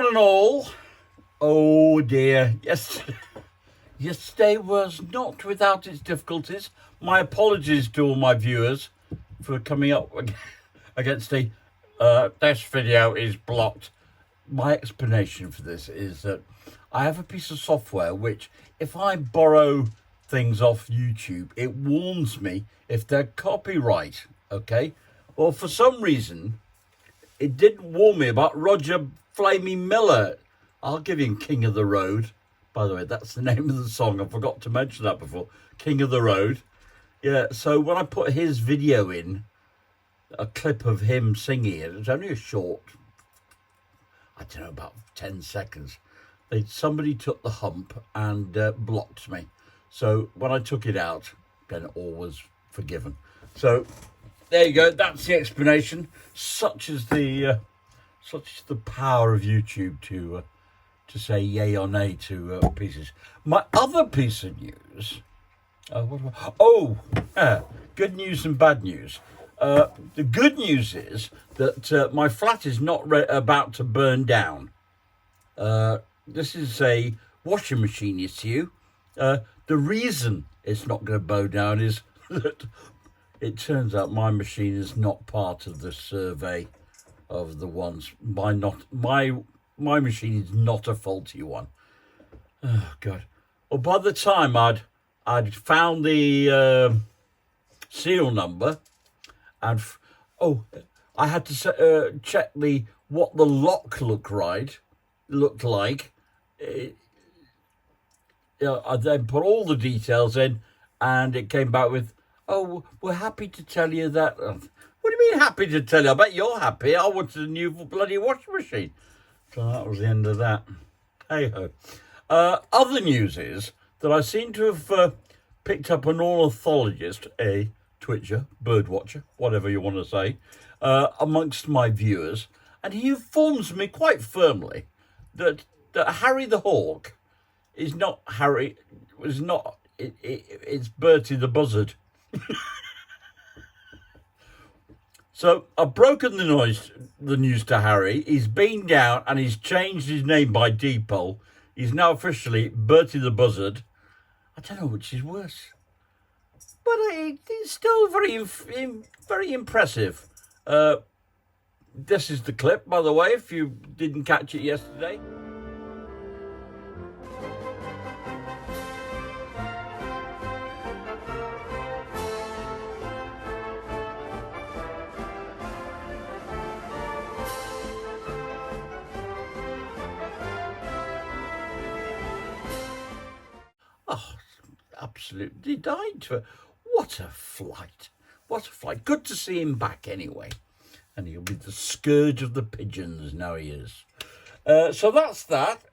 one and all. Oh dear, yes. Yesterday was not without its difficulties. My apologies to all my viewers for coming up against a this video is blocked. My explanation for this is that I have a piece of software which, if I borrow things off YouTube, it warns me if they're copyright, okay? Well, for some reason, it didn't warn me about Roger Flamey Miller. I'll give him King of the Road. By the way, that's the name of the song. I forgot to mention that before. King of the Road. Yeah, so when I put his video in, a clip of him singing it, it's only a short, I don't know, about 10 seconds. Somebody took the hump and blocked me. So when I took it out, then all was forgiven. So there you go. That's the explanation. Such is the power of YouTube to say yay or nay to pieces. My other piece of news. Good news and bad news. The good news is that my flat is not about to burn down. This is a washing machine issue. The reason it's not going to bow down is that it turns out my machine is not part of the survey of the ones. My machine is not a faulty one. Oh God! Well, by the time I'd found the serial number, and I had to check what the lock looked like. I then put all the details in, and it came back with, "Oh, we're happy to tell you that." What do you mean happy to tell you? I bet you're happy. I wanted a new bloody washing machine. So that was the end of that. Hey ho. Other news is that I seem to have picked up an ornithologist, a twitcher, bird watcher, whatever you want to say, amongst my viewers, and he informs me quite firmly that Harry the Hawk is not Harry. It's Bertie the Buzzard. So I've broken the news to Harry. He's been down and he's changed his name by default. He's now officially Bertie the Buzzard. I don't know which is worse, but it's still very impressive. This is the clip, by the way, if you didn't catch it yesterday. Oh, absolutely died to it. What a flight. What a flight. Good to see him back anyway. And he'll be the scourge of the pigeons, now he is. So that's that.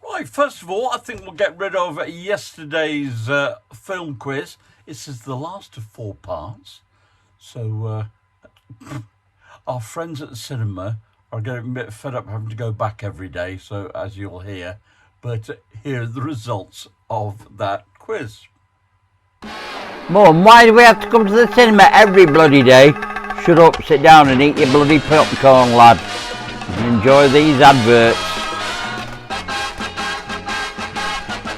Right, first of all, I think we'll get rid of yesterday's film quiz. This is the last of 4 parts. So our friends at the cinema are getting a bit fed up having to go back every day, so as you'll hear. But here are the results of that quiz. Mum, why do we have to come to the cinema every bloody day? Shut up, sit down and eat your bloody popcorn, lad. And enjoy these adverts.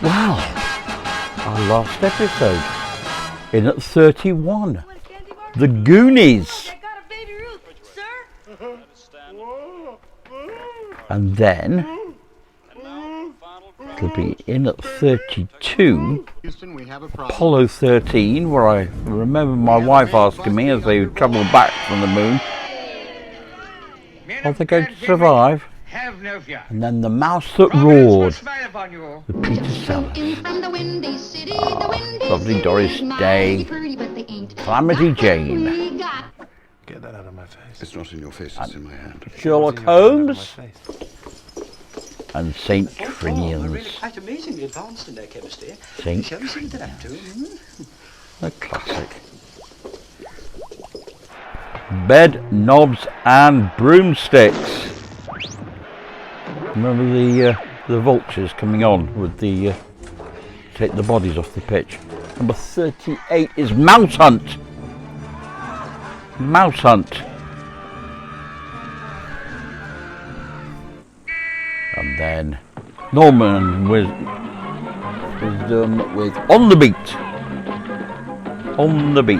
Wow, our last episode. In at 31. The Goonies. And then it'll be in at 32, Apollo 13, where I remember my wife asking me as they travelled back from the moon, are they going to survive? And then The Mouse That Roared, with Peter Sellers. Lovely Doris Day, Calamity Jane. Get that out of my face. It's not in your face, it's in my hand. Sherlock Holmes. And St. Trinian's. Really quite amazingly advanced in their chemistry. St. Shall we sing to that too? A classic. Bed, knobs and broomsticks. Remember the vultures coming on with the take the bodies off the pitch. Number 38 is Mouse Hunt. Mouse Hunt. And then Norman Wisdom with On the Beat. On the Beat.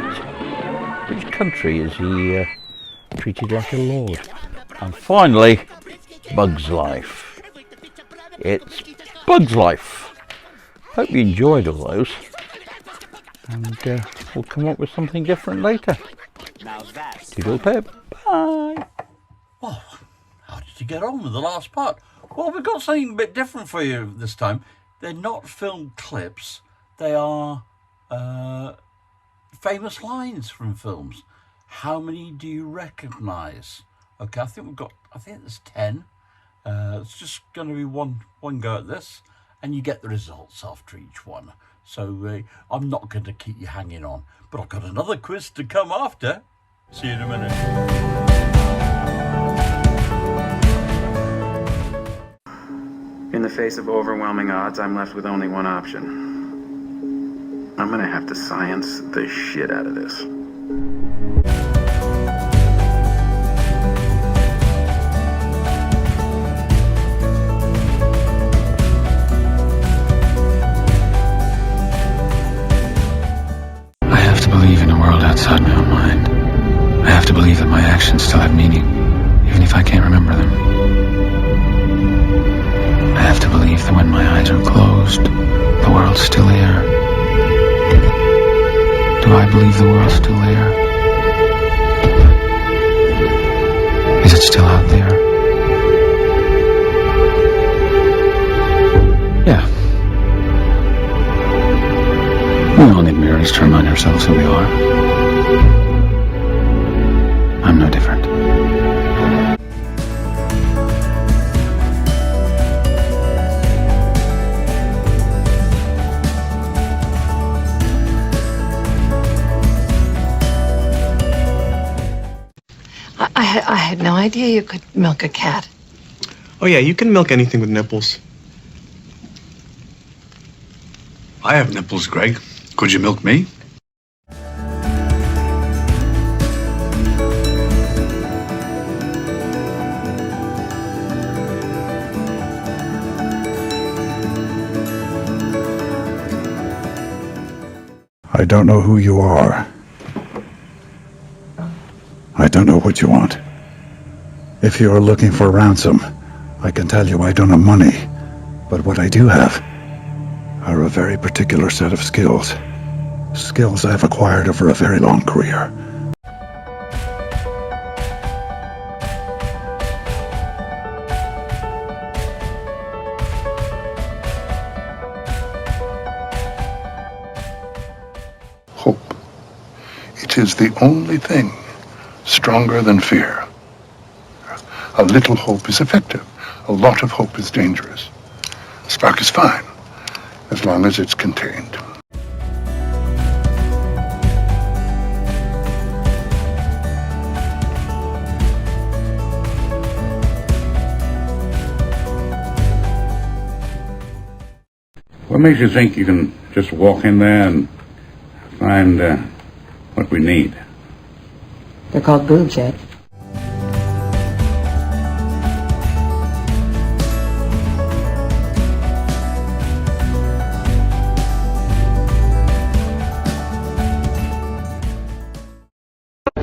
Which country is he treated like a lord? And finally, Bug's Life. It's Bug's Life. Hope you enjoyed all those. And we'll come up with something different later. Toodle pip. Bye. Well, how did you get on with the last part? Well, we've got something a bit different for you this time. They're not filmed clips. They are famous lines from films. How many do you recognise? Okay, I think there's 10. It's just going to be one go at this, and you get the results after each one. So I'm not going to keep you hanging on, but I've got another quiz to come after. See you in a minute. In the face of overwhelming odds, I'm left with only one option. I'm gonna have to science the shit out of this. I have to believe in a world outside my own mind. I have to believe that my actions still have meaning, even if I can't remember them. I have to believe that when my eyes are closed, the world's still here. Do I believe the world's still there? Is it still out there? Yeah. We all need mirrors to remind ourselves who we are. I'm no different. I had no idea you could milk a cat. Oh yeah, you can milk anything with nipples. I have nipples, Greg. Could you milk me? I don't know who you are. I don't know what you want. If you are looking for ransom, I can tell you I don't have money. But what I do have are a very particular set of skills. Skills I've acquired over a very long career. Hope. It is the only thing stronger than fear. A little hope is effective. A lot of hope is dangerous. A spark is fine, as long as it's contained. What makes you think you can just walk in there and find what we need? They're called boobs, Ed.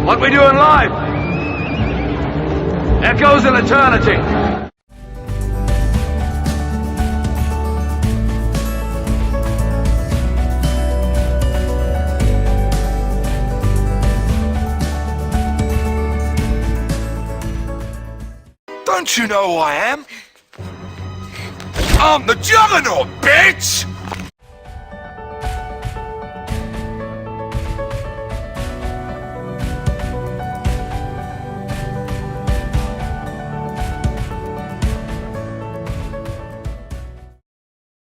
What we do in life echoes in eternity. Don't you know who I am? I'm the Juggernaut, bitch!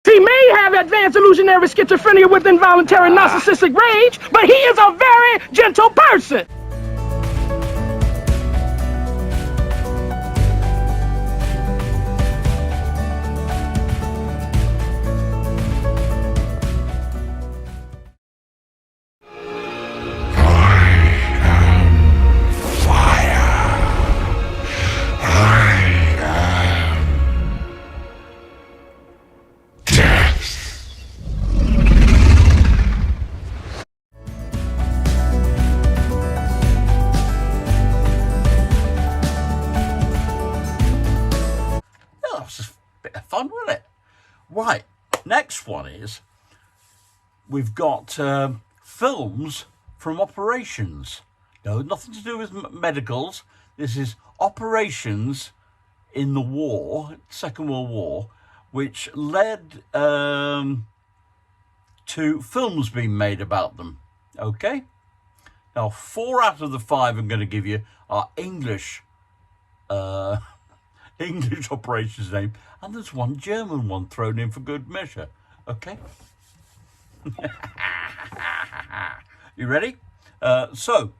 He may have advanced illusionary schizophrenia with involuntary narcissistic rage, but he is a very gentle person. bit of fun, wasn't it? Right, next one is we've got films from operations. No, nothing to do with medicals. This is operations in the war, Second World War, which led to films being made about them. Okay? Now, 4 out of the 5 I'm going to give you are English English operations name, and there's one German one thrown in for good measure. Okay? You ready? So,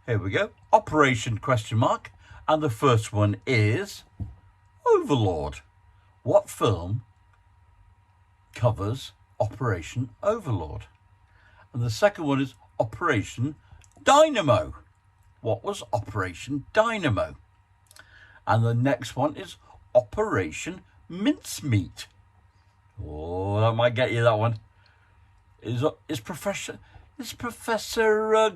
here we go. Operation ? And the first one is Overlord. What film covers Operation Overlord? And the second one is Operation Dynamo. What was Operation Dynamo? And the next one is Operation Mincemeat. Oh, that might get you, that one. Is Professor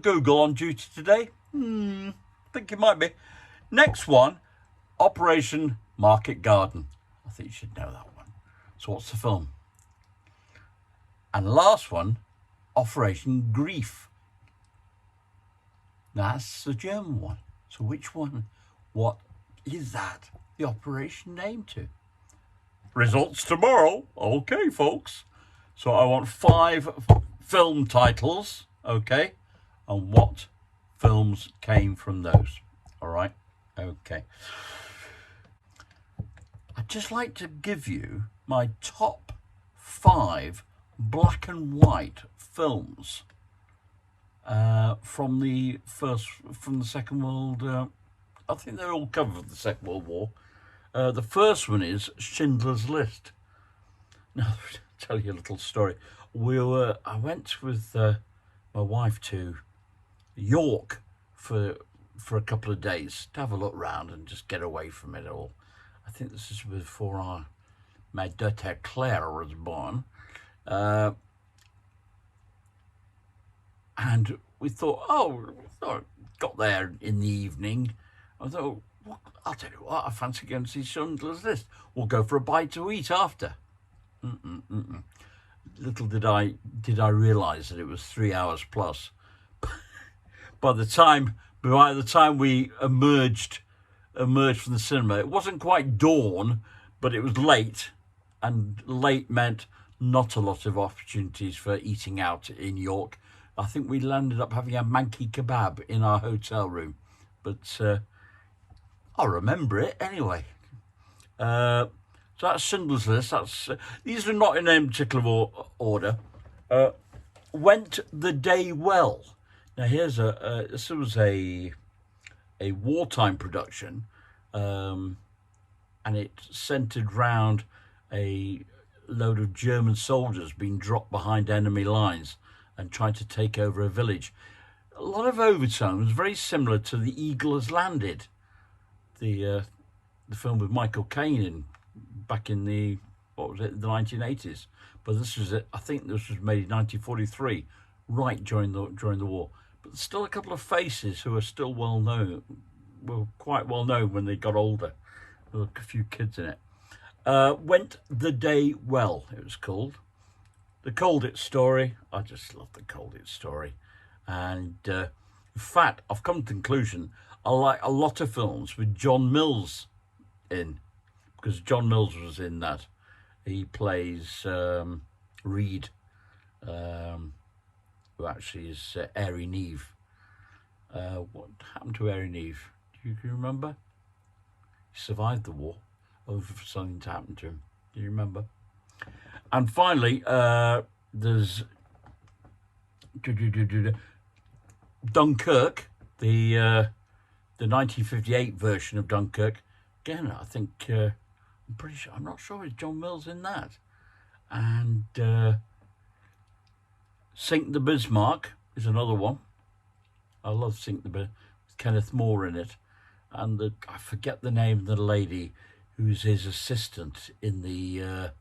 Google on duty today? I think he might be. Next one, Operation Market Garden. I think you should know that one. So what's the film? And last one, Operation Grief. That's the German one. So which one? What is that the operation named to? Results tomorrow. Okay, folks. So I want 5 film titles, okay, and what films came from those. All right, okay. I'd just like to give you my top 5 black and white films from the Second World. I think they're all covered the Second World War. The first one is Schindler's List. Now, I'll tell you a little story. I went with my wife to York for a couple of days to have a look round and just get away from it all. I think this is before my daughter Claire was born. And we thought, got there in the evening. I thought, well, I'll tell you what, I fancy going to see Schindler's List. We'll go for a bite to eat after. Little did I realise that it was 3 hours plus. By the time we emerged from the cinema, it wasn't quite dawn, but it was late, and late meant not a lot of opportunities for eating out in York. I think we landed up having a manky kebab in our hotel room, but I'll remember it anyway. So that's Schindler's List. These are not in any particular order. Went the Day Well. Now here's this was a wartime production, and it centered round a load of German soldiers being dropped behind enemy lines and trying to take over a village. A lot of overtones, very similar to The Eagle Has Landed, the film with Michael Caine back in the 1980s. But this was I think this was made in 1943, right during the war. But there's still a couple of faces who are still well known, were quite well known when they got older. There were a few kids in it. Went the Day Well, it was called. The Colditz story. I just love the Colditz story. And in fact, I've come to the conclusion I like a lot of films with John Mills in, because John Mills was in that. He plays Reed, who actually is Airy Neve. What happened to Airy Neve? Do you remember? He survived the war, over for something to happen to him. Do you remember? And finally, there's Dunkirk, the 1958 version of Dunkirk. Again, I think I'm not sure it's John Mills in that. And Sink the Bismarck is another one. I love Sink the Bismarck with Kenneth Moore in it, and I forget the name of the lady who's his assistant in the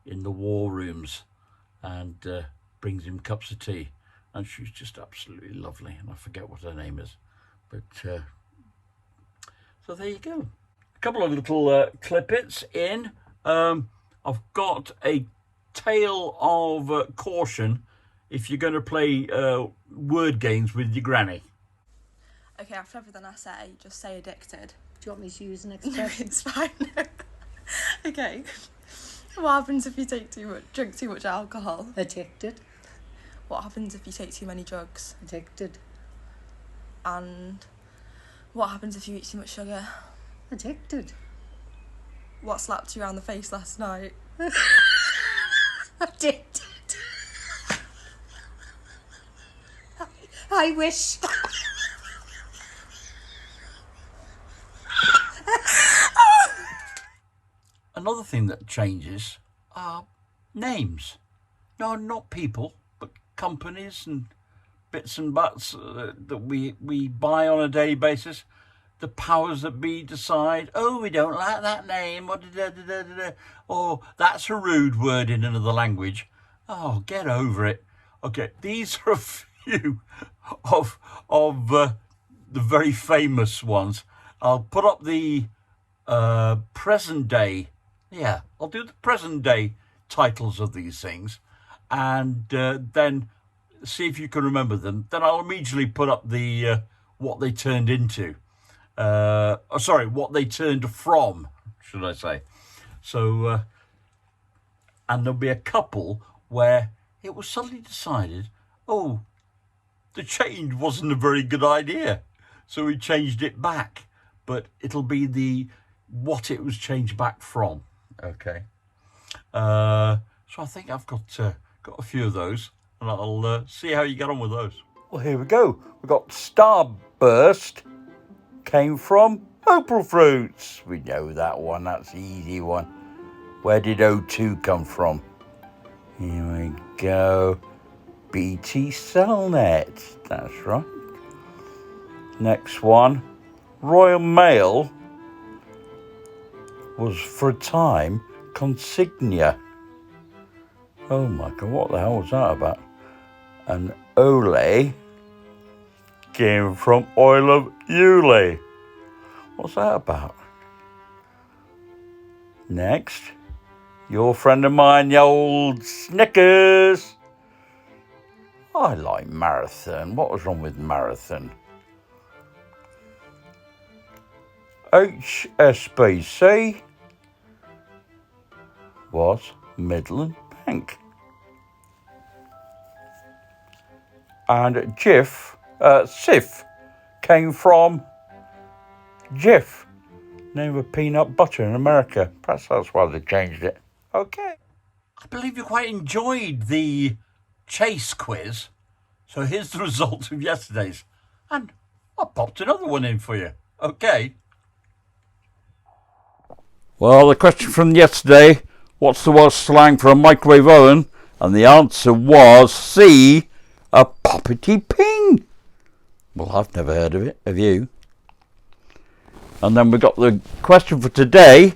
war rooms, and brings him cups of tea, and she's just absolutely lovely, and I forget what her name is, but so there you go. A couple of little clippets in. I've got a tale of caution if you're going to play word games with your granny. Okay, after everything I say, just say addicted. Do you want me to use an expression? It's fine. Okay. What happens if you drink too much alcohol? Addicted. What happens if you take too many drugs? Addicted. And what happens if you eat too much sugar? Addicted. What slapped you around the face last night? Addicted. I wish. Another thing that changes are names. No, not people, but companies and bits and butts that we buy on a daily basis. The powers that be decide, oh, we don't like that name, or that's a rude word in another language. Oh, get over it. Okay, these are a few of the very famous ones. I'll put up the present day. Yeah, I'll do the present day titles of these things, and then see if you can remember them. Then I'll immediately put up the what they turned into. What they turned from, should I say. So, and there'll be a couple where it was suddenly decided, oh, the change wasn't a very good idea. So we changed it back. But it'll be what it was changed back from. Okay. So I think I've got a few of those, and I'll see how you get on with those. Well, here we go. We've got Starburst. Came from Opal Fruits. We know that one. That's the easy one. Where did O2 come from? Here we go. BT Cellnet. That's right. Next one. Royal Mail was for a time consignia. Oh my God, what the hell was that about? And Olay came from Oil of Ulay. What's that about? Next, your friend of mine, the old Snickers. I like Marathon. What was wrong with Marathon? HSBC was Midland Bank. And Sif came from Jif, name of peanut butter in America. Perhaps that's why they changed it. Okay. I believe you quite enjoyed the chase quiz. So here's the results of yesterday's. And I popped another one in for you. Okay. Well, the question from yesterday, what's the Welsh slang for a microwave oven? And the answer was C, a poppity ping. Well, I've never heard of it. Have you? And then we got the question for today.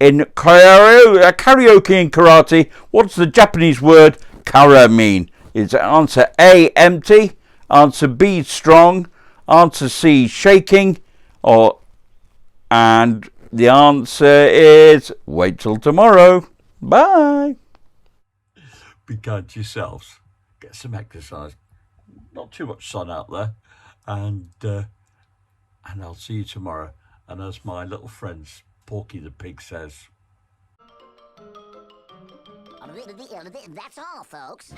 In karaoke and karate, what's the Japanese word kara mean? Is answer A, empty, answer B, strong, answer C, shaking, and the answer is wait till tomorrow. Bye. Be kind to yourselves. Get some exercise. Not too much sun out there. And I'll see you tomorrow. And as my little friend Porky the Pig says. That's all, folks.